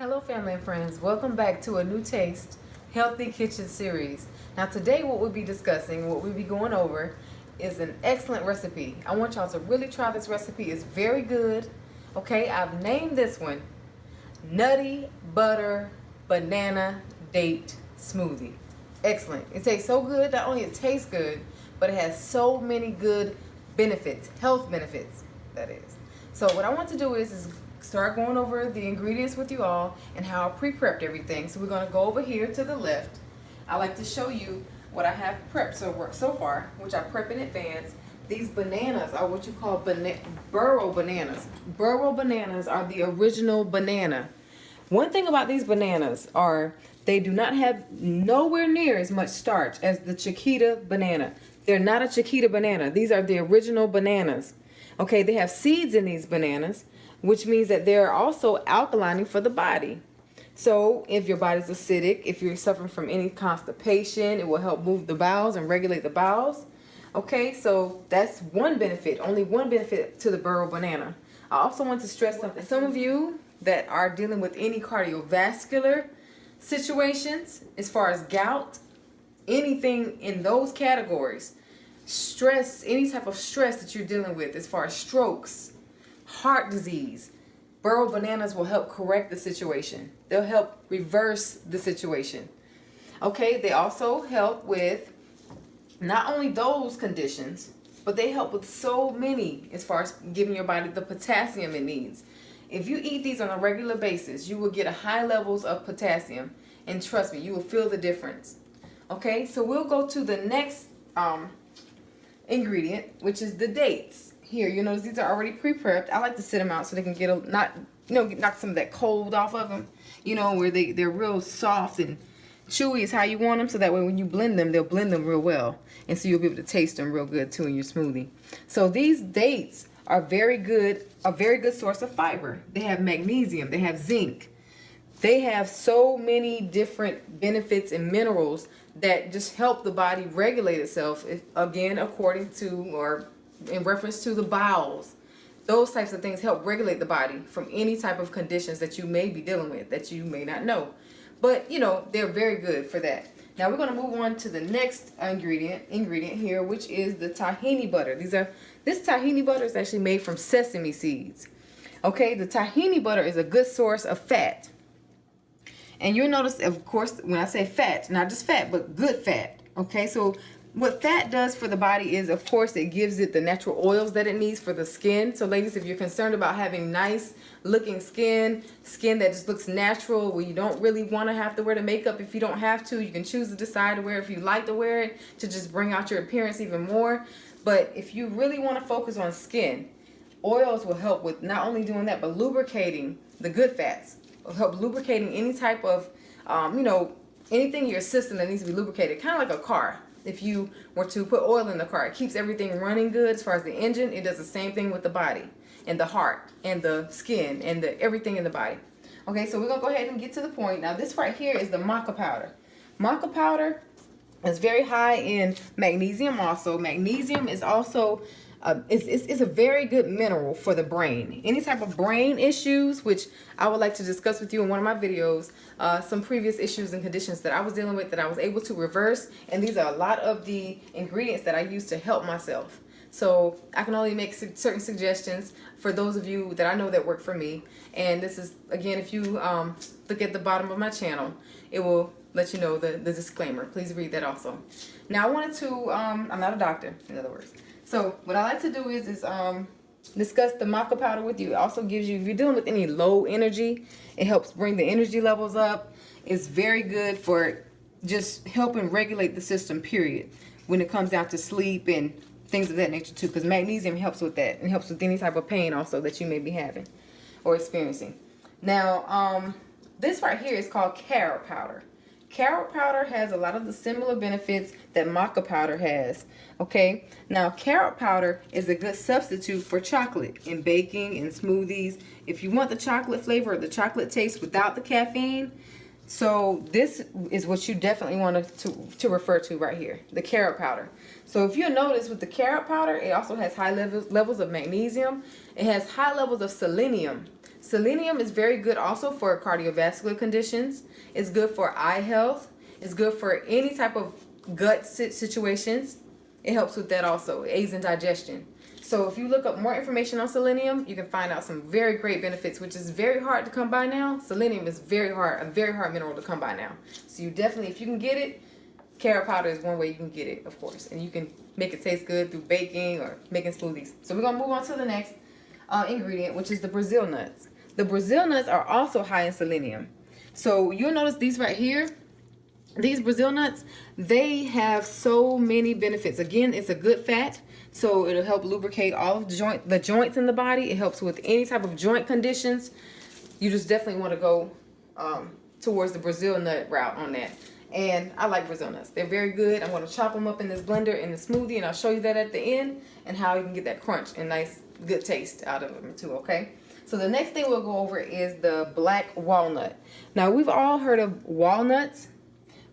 Hello family and friends, welcome back to a new taste, healthy kitchen series. Now today what we'll be discussing, what we'll be going over is an excellent recipe. I want y'all to really try this recipe, it's very good. Okay, I've named this one Nutty Butter Banana Date Smoothie. Excellent, it tastes so good, not only it tastes good, but it has so many good benefits, health benefits that is. So what I want to do is start going over the ingredients with you all and how I pre-prepped everything. So we're going to go over here to the left. I like to show you what I have prepped so far, which I prep in advance. These bananas are what you call burro bananas. Burro bananas are the original banana. One thing about these bananas are they do not have nowhere near as much starch as the Chiquita banana. They're not a Chiquita banana. These are the original bananas. Okay, they have seeds in these bananas, which means that they're also alkalining for the body. So if your body's acidic, if you're suffering from any constipation, it will help move the bowels and regulate the bowels. Okay, so that's one benefit, only one benefit to the burro banana. I also want to stress something. Some of you that are dealing with any cardiovascular situations, as far as gout, anything in those categories, stress, any type of stress that you're dealing with, as far as strokes, heart disease, burro bananas will help correct the situation. They'll help reverse the situation. Okay, they also help with not only those conditions, but they help with so many as far as giving your body the potassium it needs. If you eat these on a regular basis, you will get a high levels of potassium, and trust me, you will feel the difference. Okay, so we'll go to the next ingredient, which is the dates. Here, you notice these are already pre-prepped. I like to sit them out so they can get knock some of that cold off of them. You know, where they're real soft and chewy is how you want them, so that way when you blend them, they'll blend them real well, and so you'll be able to taste them real good too in your smoothie. So these dates are very good, a very good source of fiber. They have magnesium, they have zinc. They have so many different benefits and minerals that just help the body regulate itself, again, according to or in reference to the bowels. Those types of things help regulate the body from any type of conditions that you may be dealing with that you may not know. But, you know, they're very good for that. Now we're going to move on to the next ingredient here, which is the tahini butter. This tahini butter is actually made from sesame seeds. Okay, the tahini butter is a good source of fat. And you'll notice, of course, when I say fat, not just fat, but good fat. Okay, so what fat does for the body is, of course, it gives it the natural oils that it needs for the skin. So ladies, if you're concerned about having nice looking skin that just looks natural, where you don't really want to have to wear the makeup if you don't have to, you can choose to decide to wear it if you like to wear it to just bring out your appearance even more. But if you really want to focus on skin, oils will help with not only doing that, but lubricating the good fats. Will help lubricating any type of, anything in your system that needs to be lubricated, kind of like a car. If you were to put oil in the car, it keeps everything running good as far as the engine. It does the same thing with the body and the heart and the skin and everything in the body. Okay, so we're going to go ahead and get to the point. Now, this right here is the maca powder. Maca powder is very high in magnesium also. Magnesium is also it's a very good mineral for the brain. Any type of brain issues, which I would like to discuss with you in one of my videos, some previous issues and conditions that I was dealing with that I was able to reverse. And these are a lot of the ingredients that I use to help myself. So I can only make certain suggestions for those of you that I know that work for me. And this is, again, if you look at the bottom of my channel, it will let you know the disclaimer. Please read that also. Now I wanted to, I'm not a doctor, in other words. So what I like to do is discuss the maca powder with you. It also gives you, if you're dealing with any low energy, it helps bring the energy levels up. It's very good for just helping regulate the system, period, when it comes down to sleep and things of that nature too, because magnesium helps with that and helps with any type of pain also that you may be having or experiencing. Now, this right here is called carrot powder. Carrot powder has a lot of the similar benefits that maca powder has. Okay, now carrot powder is a good substitute for chocolate in baking and smoothies. If you want the chocolate flavor or the chocolate taste without the caffeine, so this is what you definitely want to refer to right here, the carrot powder. So if you notice with the carrot powder, it also has high levels of magnesium. It has high levels of selenium. Selenium is very good also for cardiovascular conditions. It's good for eye health. It's good for any type of gut situations. It helps with that also. It aids in digestion. So if you look up more information on selenium, you can find out some very great benefits, which is very hard to come by now. Selenium is a very hard mineral to come by now. So you definitely, if you can get it, carrot powder is one way you can get it, of course. And you can make it taste good through baking or making smoothies. So we're going to move on to the next ingredient, which is the Brazil nuts. The Brazil nuts are also high in selenium. So you'll notice these right here. These Brazil nuts, they have so many benefits. Again, it's a good fat, so it'll help lubricate all of the joints in the body. It helps with any type of joint conditions. You just definitely want to go towards the Brazil nut route on that. And I like Brazil nuts. They're very good. I'm going to chop them up in this blender in the smoothie, and I'll show you that at the end and how you can get that crunch and nice, good taste out of them too, okay? So the next thing we'll go over is the black walnut. Now, we've all heard of walnuts.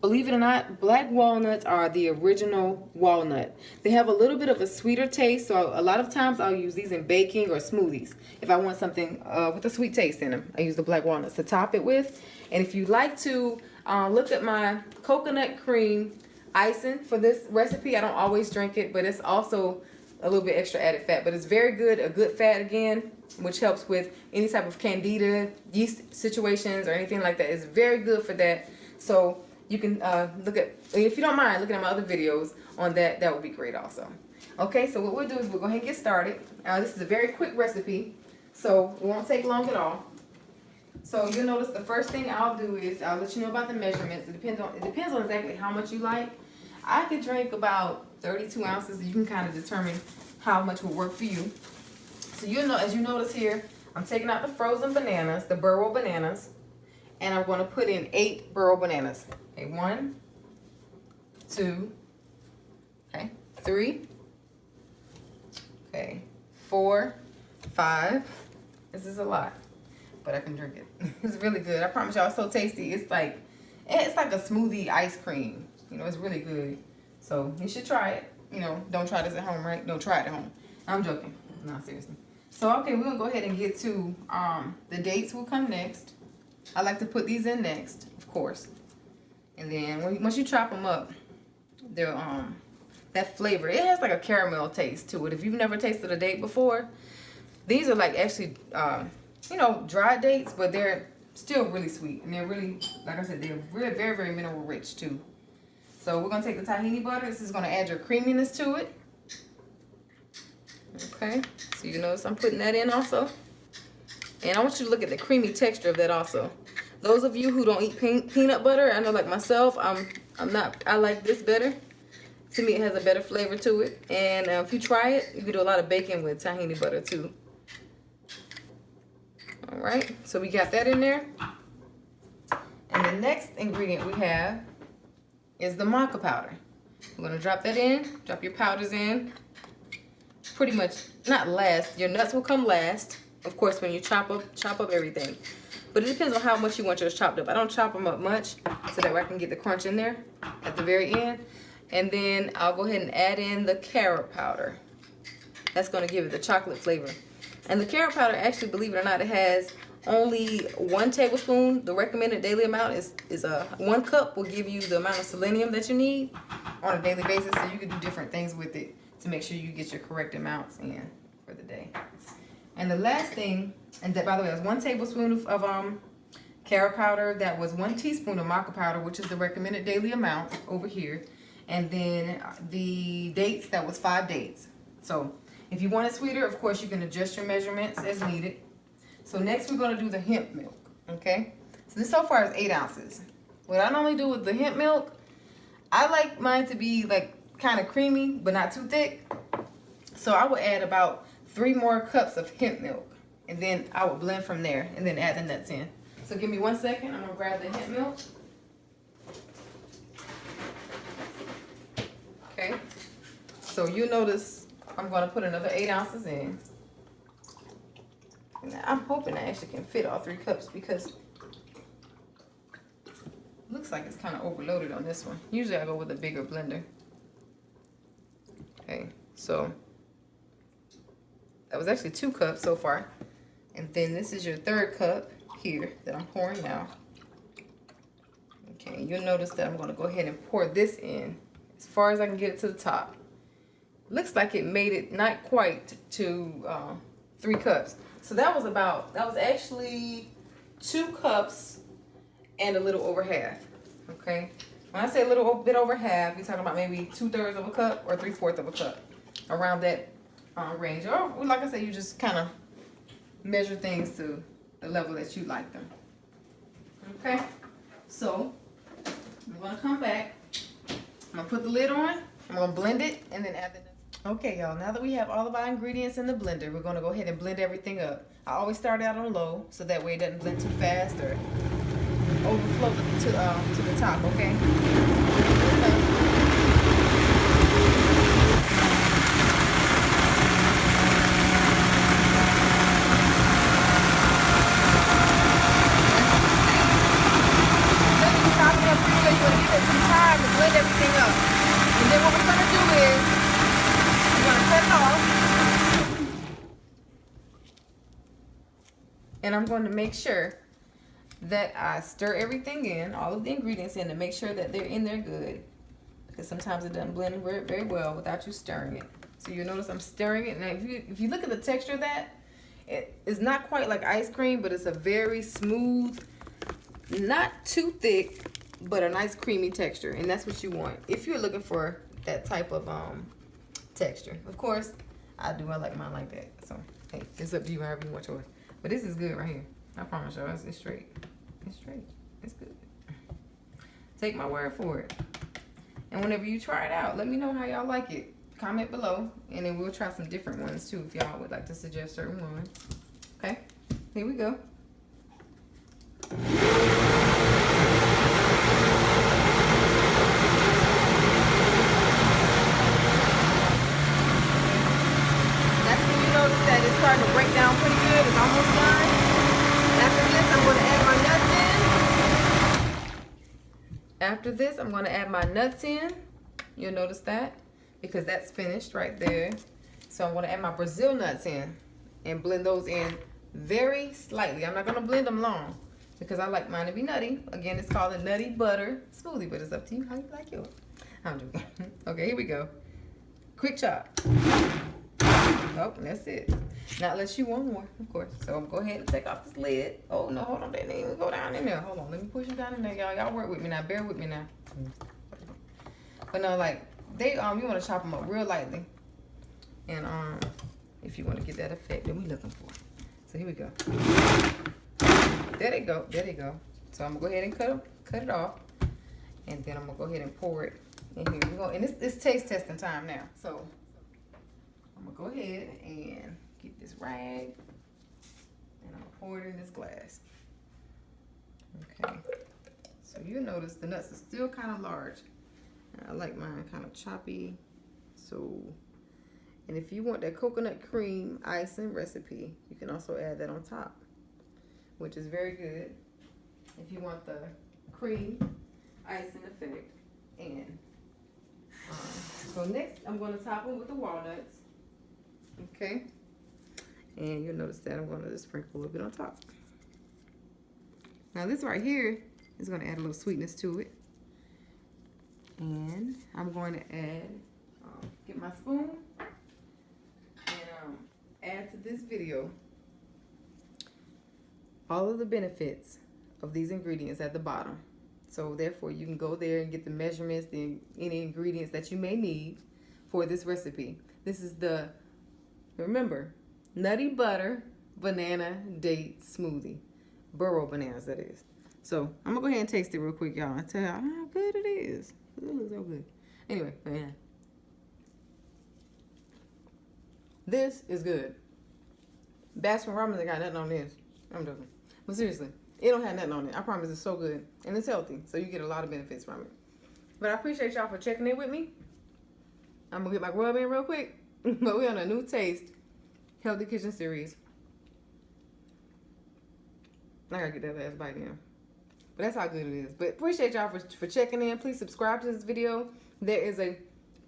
Believe it or not, black walnuts are the original walnut. They have a little bit of a sweeter taste, so a lot of times I'll use these in baking or smoothies. If I want something with a sweet taste in them, I use the black walnuts to top it with. And if you'd like to look at my coconut cream icing for this recipe, I don't always drink it, but it's also a little bit extra added fat. But it's very good, a good fat again, which helps with any type of candida, yeast situations, or anything like that. It's very good for that. So you can look at, if you don't mind looking at my other videos on that, that would be great also. Okay, so what we'll do is we'll go ahead and get started. This is a very quick recipe, so it won't take long at all. So you'll notice the first thing I'll do is I'll let you know about the measurements. It depends on exactly how much you like. I could drink about 32 ounces. You can kind of determine how much will work for you. So you'll know, as you notice here, I'm taking out the frozen bananas, the burro bananas, and I'm going to put in 8 burro bananas. Okay, 1, 2, okay, 3, okay, 4, 5. This is a lot, but I can drink it. It's really good. I promise y'all, it's so tasty. It's like a smoothie ice cream. You know, it's really good. So you should try it. You know, don't try this at home, right? Don't try it at home. I'm joking. No, seriously. So, okay, we're going to go ahead and get to the dates will come next. I like to put these in next, of course. And then once you chop them up, they're that flavor, it has like a caramel taste to it. If you've never tasted a date before, these are like actually you know, dry dates, but they're still really sweet, and they're really, like I said, they're really very, very mineral rich too. So we're gonna take the tahini butter. This is gonna add your creaminess to it. Okay, so you notice I'm putting that in also. And I want you to look at the creamy texture of that also. Those of you who don't eat peanut butter, I know like myself, I like this better. To me, it has a better flavor to it. And if you try it, you can do a lot of baking with tahini butter too. All right, so we got that in there. And the next ingredient we have is the maca powder. We're gonna drop that in, drop your powders in. Pretty much, not last, your nuts will come last. Of course, when you chop up everything. But it depends on how much you want yours chopped up. I don't chop them up much, so that way I can get the crunch in there at the very end. And then I'll go ahead and add in the carrot powder. That's going to give it the chocolate flavor. And the carrot powder, actually, believe it or not, it has only 1 tablespoon. The recommended daily amount is 1 cup will give you the amount of selenium that you need on a daily basis. So you can do different things with it to make sure you get your correct amounts in for the day. And the last thing, and that, by the way, is 1 tablespoon of carrot powder. That was 1 teaspoon of maca powder, which is the recommended daily amount over here. And then the dates, that was 5 dates. So if you want it sweeter, of course, you can adjust your measurements as needed. So next we're going to do the hemp milk, okay? So this so far is 8 ounces. What I normally do with the hemp milk, I like mine to be like kind of creamy, but not too thick. So I would add about 3 more cups of hemp milk, and then I will blend from there and then add the nuts in. So give me 1 second. I'm gonna grab the hemp milk. Okay. So you notice I'm gonna put another 8 ounces in. And I'm hoping I actually can fit all 3 cups because it looks like it's kind of overloaded on this one. Usually I go with a bigger blender. Okay, so that was actually 2 cups so far. And then this is your third cup here that I'm pouring now. Okay, you'll notice that I'm gonna go ahead and pour this in as far as I can get it to the top. Looks like it made it not quite to 3 cups. So that was actually 2 cups and a little over half. Okay, when I say a little bit over half, you're talking about maybe 2/3 of a cup or 3/4 of a cup, around that range. Or like I said, you just kind of measure things to the level that you like them. Okay, so I'm gonna come back. I'm gonna put the lid on. I'm gonna blend it and then add the nuts. Okay, y'all, now that we have all of our ingredients in the blender, we're gonna go ahead and blend everything up. I always start out on low so that way it doesn't blend too fast or overflow to the top, okay? Time to blend everything up. And then what we're going to do is we're going to cut it off. And I'm going to make sure that I stir everything in, all of the ingredients in, to make sure that they're in there good. Because sometimes it doesn't blend very well without you stirring it. So you'll notice I'm stirring it. Now if you look at the texture of that, it is not quite like ice cream, but it's a very smooth, not too thick, but a nice creamy texture, and that's what you want if you're looking for that type of texture. Of course, I like mine like that. So hey, it's up to you however you want yours. But this is good right here. I promise y'all, it's straight. It's straight. It's good. Take my word for it. And whenever you try it out, let me know how y'all like it. Comment below, and then we'll try some different ones too if y'all would like to suggest certain ones. Okay, here we go. That it's starting to break down pretty good. It's almost done. After this, I'm going to add my nuts in. After this, I'm going to add my nuts in. You'll notice that because that's finished right there. So I'm going to add my Brazil nuts in and blend those in very slightly. I'm not going to blend them long because I like mine to be nutty. Again, it's called a nutty butter smoothie, but it's up to you how you like yours. I'm joking. Okay, here we go. Quick chop. Oh, that's it. Not unless you want more, of course. So I'm going to go ahead and take off this lid. Oh, no, hold on. They didn't even go down in there. Hold on. Let me push it down in there, y'all. Y'all work with me now. Bear with me now. But no, like, you want to chop them up real lightly. And if you want to get that effect that we're looking for. So here we go. There they go. There they go. So I'm going to go ahead and cut it off. And then I'm going to go ahead and pour it in here. We're going, and it's taste testing time now. So I'm gonna go ahead and get this rag and I'm gonna pour it in this glass. Okay, so you'll notice the nuts are still kind of large. I like mine kind of choppy. So, and if you want that coconut cream icing recipe, you can also add that on top, which is very good. If you want the cream icing effect. And so next I'm going to top them with the walnuts. Okay, and you'll notice that I'm going to just sprinkle a little bit on top. Now this right here is going to add a little sweetness to it. And I'm going to add, get my spoon and add to this video all of the benefits of these ingredients at the bottom. So therefore you can go there and get the measurements, any ingredients that you may need for this recipe. This is the, remember, Nutty Butter Banana Date Smoothie. Burro bananas, that is. So I'm gonna go ahead and taste it real quick, y'all, and tell y'all how good it is. It looks so good. Anyway, man, this is good. Baskin Robbins ain't got nothing on this. I'm joking, but seriously, it don't have nothing on it. I promise, it's so good and it's healthy, so you get a lot of benefits from it. But I appreciate y'all for checking in with me. I'm gonna get my grub in real quick. But we're on a new taste healthy kitchen series. I gotta get that last bite in. But that's how good it is. But appreciate y'all for checking in. Please subscribe to this video. There is a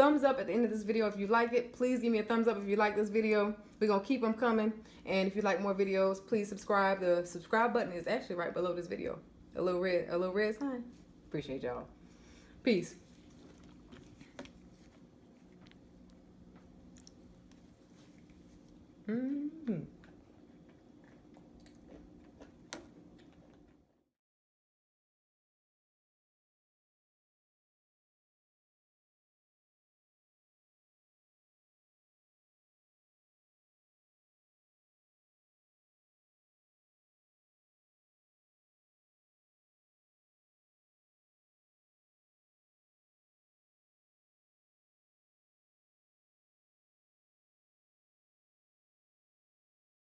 thumbs up at the end of this video if you like it. Please give me a thumbs up if you like this video. We're going to keep them coming. And if you like more videos, please subscribe. The subscribe button is actually right below this video. A little red sign. Appreciate y'all. Peace. Mm-hmm.